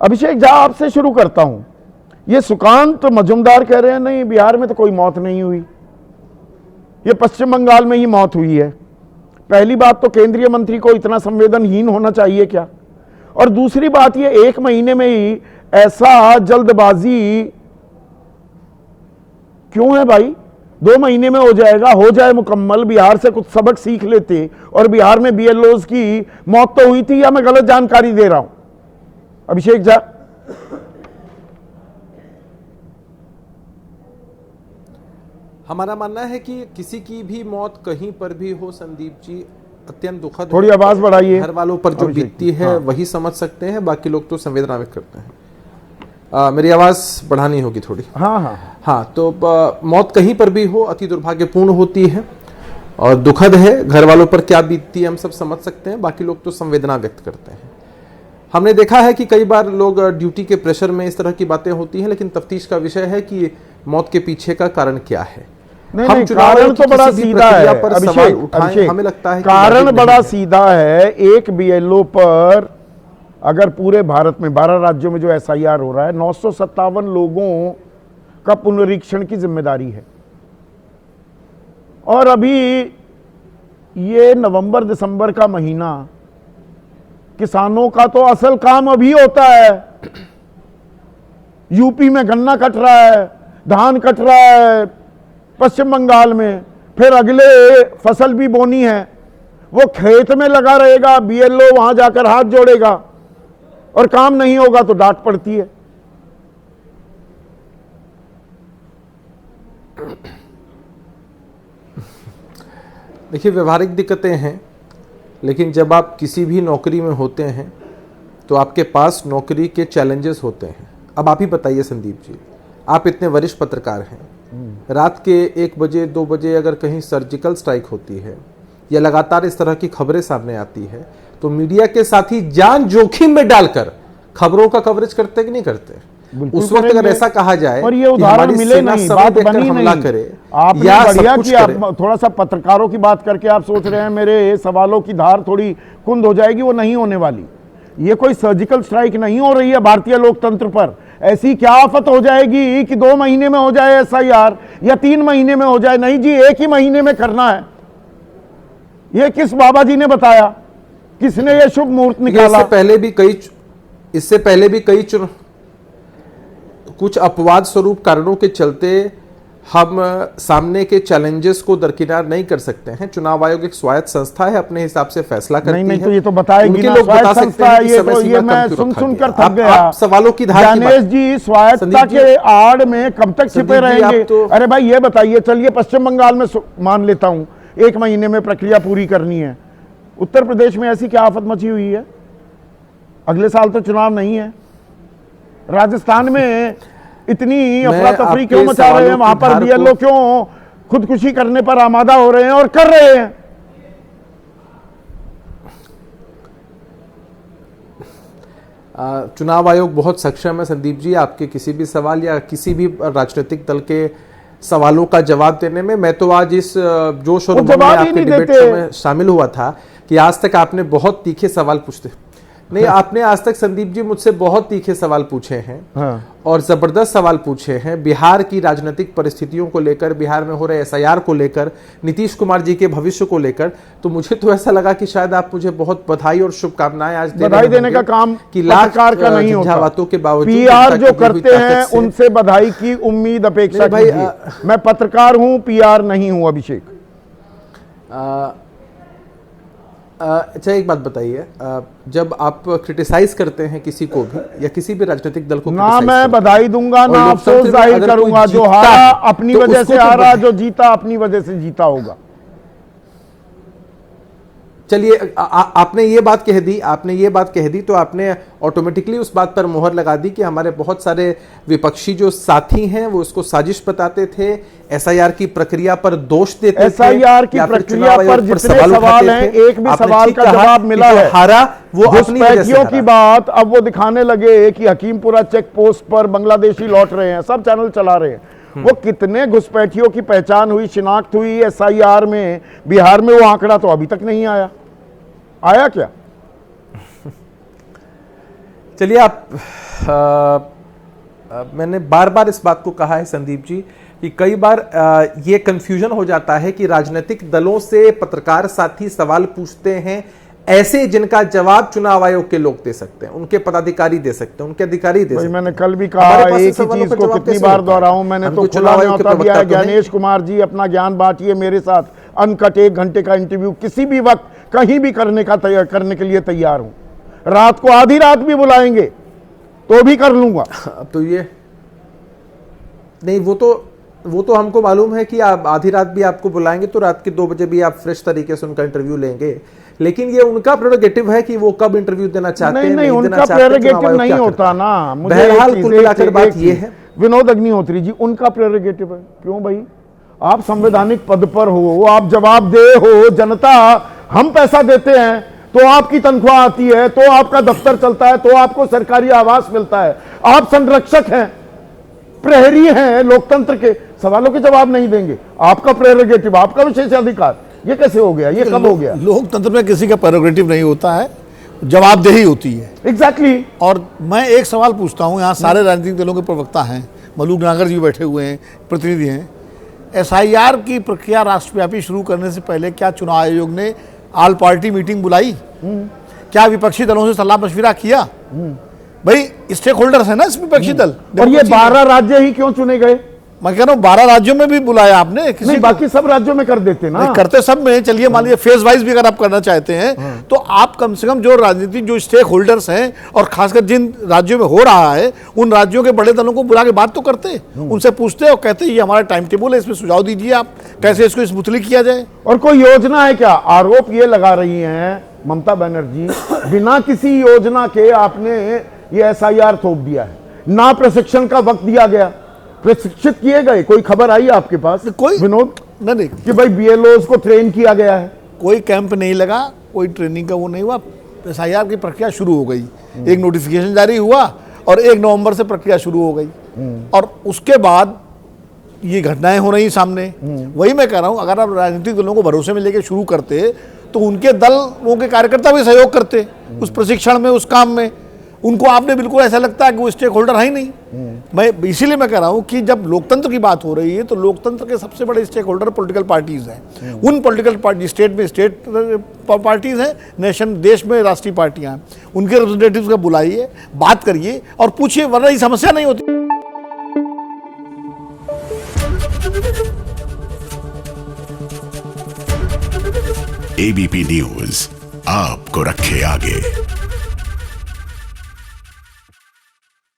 अभिषेक झा, आपसे शुरू करता हूं। ये सुकांत मजुमदार कह रहे हैं नहीं बिहार में तो कोई मौत नहीं हुई, ये पश्चिम बंगाल में ही मौत हुई है। पहली बात तो केंद्रीय मंत्री को इतना संवेदनहीन होना चाहिए क्या? और दूसरी बात ये 1 महीने में ही ऐसा जल्दबाजी क्यों है भाई? 2 महीने में हो जाएगा, हो जाए मुकम्मल। बिहार से कुछ सबक सीख लेते। और बिहार में बीएलओज की मौत तो हुई थी, या मैं गलत जानकारी दे रहा हूं? अभिषेक झा, हमारा मानना है कि किसी की भी मौत कहीं पर भी हो संदीप जी, अत्यंत दुखद। थोड़ी आवाज बढ़ाइए। घर वालों पर जो बीतती है वही समझ सकते हैं, बाकी लोग तो संवेदना व्यक्त करते हैं। मेरी आवाज बढ़ानी होगी थोड़ी। हाँ, तो मौत कहीं पर भी हो अति दुर्भाग्यपूर्ण होती है और दुखद है। घर वालों पर क्या बीतती है हम सब समझ सकते हैं, बाकी लोग तो संवेदना व्यक्त करते हैं। हमने देखा है कि कई बार लोग ड्यूटी के प्रेशर में इस तरह की बातें होती हैं, लेकिन तफ्तीश का विषय है कि मौत के पीछे का कारण क्या है। नहीं, कारण तो बड़ा सीधा है अभिषेक, हमें लगता है कारण बड़ा सीधा है। एक बीएलओ पर अगर पूरे भारत में 12 राज्यों में जो एसआईआर हो रहा है, 957 लोगों का पुनरीक्षण की जिम्मेदारी है। और अभी ये नवंबर दिसंबर का महीना, किसानों का तो असल काम अभी होता है। यूपी में गन्ना कट रहा है, धान कट रहा है, पश्चिम बंगाल में फिर अगले फसल भी बोनी है। वो खेत में लगा रहेगा, बीएलओ वहां जाकर हाथ जोड़ेगा और काम नहीं होगा तो डांट पड़ती है। देखिए, व्यवहारिक दिक्कतें हैं, लेकिन जब आप किसी भी नौकरी में होते हैं तो आपके पास नौकरी के चैलेंजेस होते हैं। अब आप ही बताइए संदीप जी, आप इतने वरिष्ठ पत्रकार हैं, रात के 1 बजे 2 बजे अगर कहीं सर्जिकल स्ट्राइक होती है या लगातार इस तरह की खबरें सामने आती है, तो मीडिया के साथी जान जोखिम में डालकर खबरों का कवरेज करते कि नहीं करते? उस वक्त अगर ऐसा कहा जाए और ये उदाहरण मिले नहीं, बात बनी नहीं, करे आपने या बढ़िया कि आप थोड़ा सा पत्रकारों की बात करके आप सोच रहे हैं मेरे सवालों की धार थोड़ी कुंद हो जाएगी, वो नहीं होने वाली। ये कोई सर्जिकल स्ट्राइक नहीं हो रही है भारतीय लोकतंत्र पर। ऐसी क्या आफत हो जाएगी कि 2 महीने में हो जाए एसआईआर या 3 महीने में हो जाए? नहीं जी, 1 ही महीने में करना है। ये किस बाबा जी ने बताया? किसने ये शुभ मुहूर्त निकाला? इससे पहले भी कई कुछ अपवाद स्वरूप कारणों के चलते हम सामने के चैलेंजेस को दरकिनार नहीं कर सकते हैं। चुनाव आयोग एक स्वायत्त संस्था है, अपने हिसाब से फैसला करती है। नहीं, तो ये तो बताएगी ना, स्वायत्त संस्था है ये मैं सुन कर थक गया। आप सवालों की धार गणेश जी स्वायत्तता के आड़ में कब तक छिपे रहेंगे? अरे भाई ये बताइए, चलिए पश्चिम बंगाल में मान लेता हूं 1 महीने में प्रक्रिया पूरी करनी है। उत्तर प्रदेश में ऐसी क्या आफत मची हुई है? अगले साल तो चुनाव नहीं है। राजस्थान में इतनी अफरा तफरी क्यों मचा रहे हैं? वहां पर बीएलओ क्यों खुदकुशी करने पर आमादा हो रहे हैं और कर रहे हैं? चुनाव आयोग बहुत सक्षम है संदीप जी, आपके किसी भी सवाल या किसी भी राजनीतिक दल के सवालों का जवाब देने में। मैं तो आज इस जोश और उमंग में आपके डिबेट शो में शामिल हुआ था कि आज तक आपने बहुत तीखे सवाल पूछते नहीं, आपने आज तक संदीप जी मुझसे बहुत तीखे सवाल पूछे हैं और जबरदस्त सवाल पूछे हैं बिहार की राजनीतिक परिस्थितियों को लेकर, बिहार में हो रहे एसआईआर को लेकर, नीतीश कुमार जी के भविष्य को लेकर। तो मुझे तो ऐसा लगा कि शायद आप मुझे बहुत बधाई और शुभकामनाएं आज बधाई देने का काम कि लाख का नहीं होता। बातों के बावजूद पीआर जो करते हैं उनसे बधाई की उम्मीद अपेक्षा कीजिए। मैं पत्रकार हूं, पीआर नहीं हूं अभिषेक। अच्छा, एक बात बताइए, जब आप क्रिटिसाइज करते हैं किसी को भी या किसी भी राजनीतिक दल को, ना मैं बधाई दूंगा ना अफसोस जाहिर करूंगा। जो हारा अपनी वजह से हारा, जो जीता अपनी वजह से जीता होगा। चलिए, आपने ये बात कह दी तो आपने ऑटोमेटिकली उस बात पर मोहर लगा दी कि हमारे बहुत सारे विपक्षी जो साथी हैं वो उसको साजिश बताते थे, एसआईआर की प्रक्रिया पर दोष देते थे। एसआईआर की प्रक्रिया पर जितने सवाल हैं, एक भी सवाल का जवाब मिला है? हारा वो घुसपैठियों की बात अब वो दिखाने लगे कि हकीमपुरा चेक पोस्ट पर बांग्लादेशी लौट रहे हैं, सब चैनल चला रहे हैं। वो कितने घुसपैठियों की पहचान हुई, शिनाख्त हुई एसआईआर में? बिहार में वो आंकड़ा तो अभी तक नहीं आया क्या? चलिए आप मैंने बार बार इस बात को कहा है संदीप जी कि कई बार ये कंफ्यूजन हो जाता है कि राजनीतिक दलों से पत्रकार साथी सवाल पूछते हैं ऐसे जिनका जवाब चुनाव आयोग के लोग दे सकते हैं, उनके पदाधिकारी दे सकते हैं, उनके अधिकारी दे सकते हैं। मैंने कल भी कहा, एक ही चीज को कितनी बार दोहराऊं, मैंने तो खुला न्योता दिया है, ज्ञानेश कुमार जी अपना ज्ञान बांटिए मेरे साथ, अनकट 1 घंटे का इंटरव्यू किसी भी वक्त कहीं भी करने के लिए तैयार हूं। रात को आधी रात भी बुलाएंगे तो भी कर लूंगा। अब तो ये नहीं, वो तो हमको मालूम है कि आप आधी रात भी आपको बुलाएंगे तो रात के 2 बजे भी आप फ्रेश तरीके से उनका इंटरव्यू लेंगे, लेकिन ये उनका प्रेरोगेटिव है कि वो कब इंटरव्यू देना चाहते हैं। नहीं, उनका प्रेरोगेटिव नहीं होता ना। बहरहाल कुल मिलाकर बात ये है, विनोद अग्निहोत्री जी, उनका प्रेरोगेटिव है। क्यों भाई, आप संवैधानिक पद पर हो, आप जवाबदेह हो, जनता हम पैसा देते हैं तो आपकी तनख्वाह आती है, तो आपका दफ्तर चलता है, तो आपको सरकारी आवास मिलता है, आप संरक्षक हैं, प्रहरी हैं लोकतंत्र के, सवालों के जवाब नहीं देंगे। आपका प्रेरोगेटिव, आपका विशेषाधिकार, ये कैसे हो गया, ये कब हो गया? लोकतंत्र में किसी का प्रेरोगेटिव नहीं होता है, जवाबदेही होती है। एग्जैक्टली। और मैं एक सवाल पूछता हूं, यहाँ सारे राजनीतिक दलों के प्रवक्ता हैं, मलूक नागर जी बैठे हुए हैं, प्रतिनिधि हैं। SIR की प्रक्रिया राष्ट्रव्यापी शुरू करने से पहले क्या चुनाव आयोग ने ऑल पार्टी मीटिंग बुलाई? क्या विपक्षी दलों से सलाह मशविरा किया? भाई स्टेक होल्डर्स है ना इस विपक्षी दल। और ये 12 राज्य ही क्यों चुने गए? मैं कह रहा हूँ 12 राज्यों में भी बुलाया आपने, नहीं, बाकी सब राज्यों में कर देते ना। करते सब में। चलिए मान लीजिए फेज वाइज भी अगर आप करना चाहते हैं तो आप कम से कम जो राजनीतिक जो स्टेक होल्डर्स हैं और खासकर जिन राज्यों में हो रहा है उन राज्यों के बड़े दलों को बुला के बात तो करते, उनसे पूछते और कहते ये हमारा टाइम टेबल है, इसमें सुझाव दीजिए आप कैसे इसको स्मूथली किया जाए। और कोई योजना है क्या? आरोप ये लगा रही हैं ममता बनर्जी, बिना किसी योजना के आपने ये SIR थोप दिया है, ना प्रशिक्षण का वक्त दिया गया, प्रशिक्षित किए गए, कोई खबर आई आपके पास कोई विनोद नहीं कि भाई BLOs को ट्रेन किया गया है? कोई कैंप नहीं लगा, कोई ट्रेनिंग का वो नहीं हुआ, SIR की प्रक्रिया शुरू हो गई, एक नोटिफिकेशन जारी हुआ और 1 नवंबर से प्रक्रिया शुरू हो गई और उसके बाद ये घटनाएं हो रही सामने। वही मैं कह रहा हूं, अगर आप राजनीतिक दलों को भरोसे में लेके शुरू करते तो उनके दलों के कार्यकर्ता भी सहयोग करते उस प्रशिक्षण में, उस काम में। उनको आपने बिल्कुल ऐसा लगता है कि वो स्टेक होल्डर है ही नहीं। मैं इसीलिए मैं कह रहा हूं कि जब लोकतंत्र की बात हो रही है तो लोकतंत्र के सबसे बड़े स्टेक होल्डर पॉलिटिकल पार्टीज हैं। उन पॉलिटिकल पार्टी, स्टेट में स्टेट पार्टीज हैं, नेशन देश में राष्ट्रीय पार्टियां हैं, उनके रिप्रेजेंटेटिव्स को बुलाइए, बात करिए और पूछिए, वरना ये समस्या नहीं होती। ABP न्यूज आपको रखे आगे।